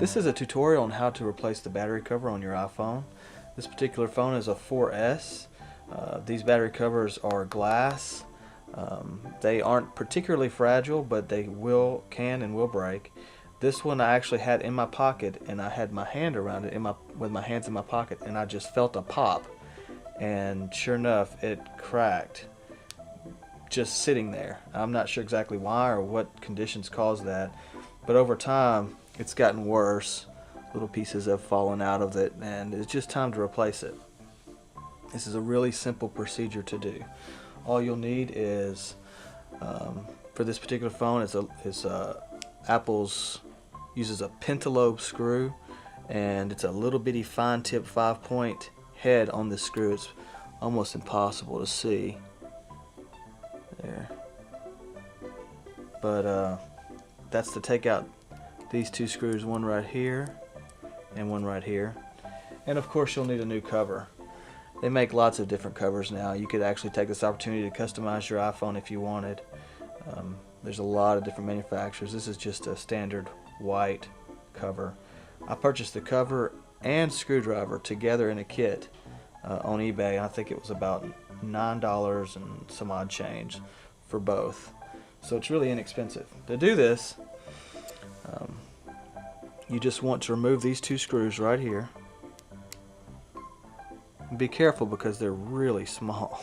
This is a tutorial on how to replace the battery cover on your iPhone. This particular phone is a 4S. These battery covers are glass. They aren't particularly fragile, but they can and will break. This one I actually had in my pocket, and I had my hand around it with my hands in my pocket, and I just felt a pop, and sure enough it cracked just sitting there. I'm not sure exactly why or what conditions caused that, but over time it's gotten worse. Little pieces have fallen out of it, and it's just time to replace it. This is a really simple procedure to do. All you'll need is, for this particular phone, Apple's uses a pentalobe screw, and it's a little bitty fine tip 5-point head on this screw. It's almost impossible to see there, but that's to take out these two screws, one right here and one right here. And of course you'll need a new cover. They make lots of different covers now. You could actually take this opportunity to customize your iPhone if you wanted. There's a lot of different manufacturers. This is just a standard white cover. I purchased the cover and screwdriver together in a kit on eBay. I think it was about $9 and some odd change for both. So it's really inexpensive. To do this, you just want to remove these two screws right here. Be careful because they're really small.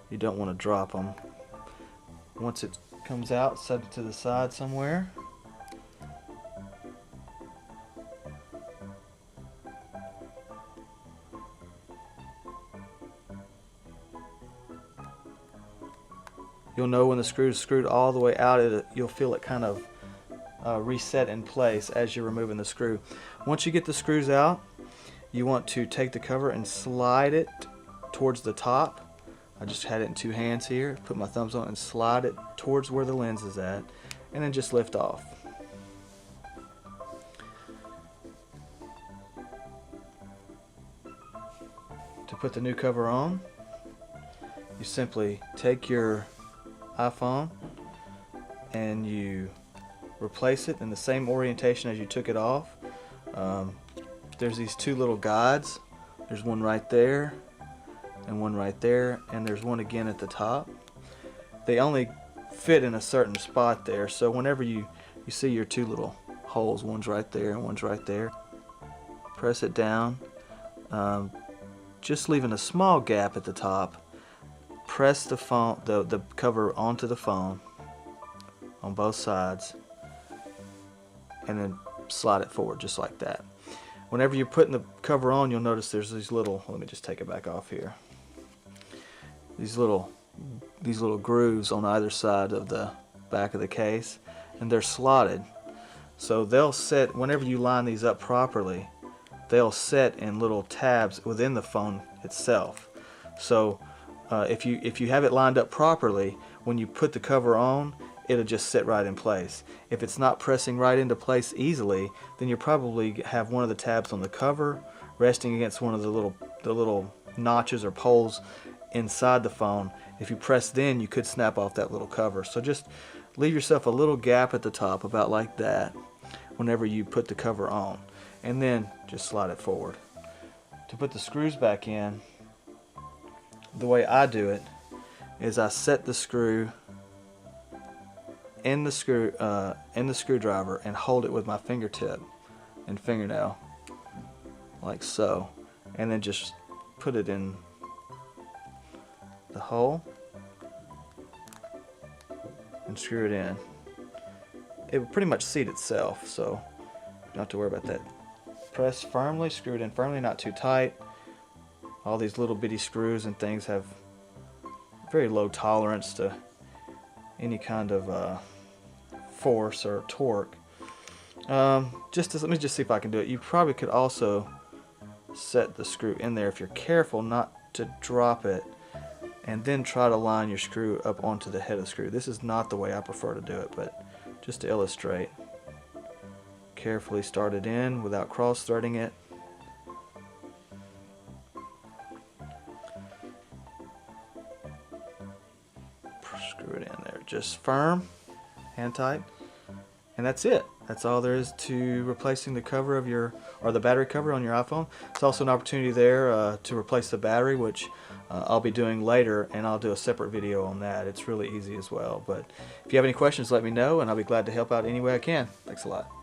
You don't want to drop them. Once it comes out, set it to the side somewhere. You'll know when the screw is screwed all the way out. You'll feel it kind of reset in place as you're removing the screw. Once you get the screws out, you want to take the cover and slide it towards the top. I just had it in two hands here. Put my thumbs on it and slide it towards where the lens is at, and then just lift off. To put the new cover on, you simply take your iPhone and you replace it in the same orientation as you took it off. There's these two little guides. There's one right there and one right there, and there's one again at the top. They only fit in a certain spot there, so whenever you see your two little holes, one's right there and one's right there, press it down, just leaving a small gap at the top. Press the cover onto the phone on both sides, and then slide it forward just like that. Whenever you're putting the cover on, you'll notice there's these little, let me just take it back off here, these little grooves on either side of the back of the case, and they're slotted, so they'll set, whenever you line these up properly, they'll set in little tabs within the phone itself. So if you have it lined up properly, when you put the cover on, it'll just sit right in place. If it's not pressing right into place easily, then you probably have one of the tabs on the cover resting against one of the little notches or poles inside the phone. If you press then, you could snap off that little cover. So just leave yourself a little gap at the top, about like that, whenever you put the cover on, and then just slide it forward. To put the screws back in, the way I do it is I set the screw in the screwdriver and hold it with my fingertip and fingernail like so, and then just put it in the hole and screw it in. It will pretty much seat itself, so you don't have to worry about that. Press firmly, screw it in firmly, not too tight. All these little bitty screws and things have very low tolerance to any kind of force or torque. Let me just see if I can do it. You probably could also set the screw in there if you're careful not to drop it, and then try to line your screw up onto the head of the screw. This is not the way I prefer to do it, but just to illustrate, carefully start it in without cross threading it. Screw it in there, just firm, hand tight, and that's it. That's all there is to replacing the cover of your, or the battery cover on your iPhone. It's also an opportunity there to replace the battery, which I'll be doing later, and I'll do a separate video on that. It's really easy as well. But if you have any questions, let me know, and I'll be glad to help out any way I can. Thanks a lot.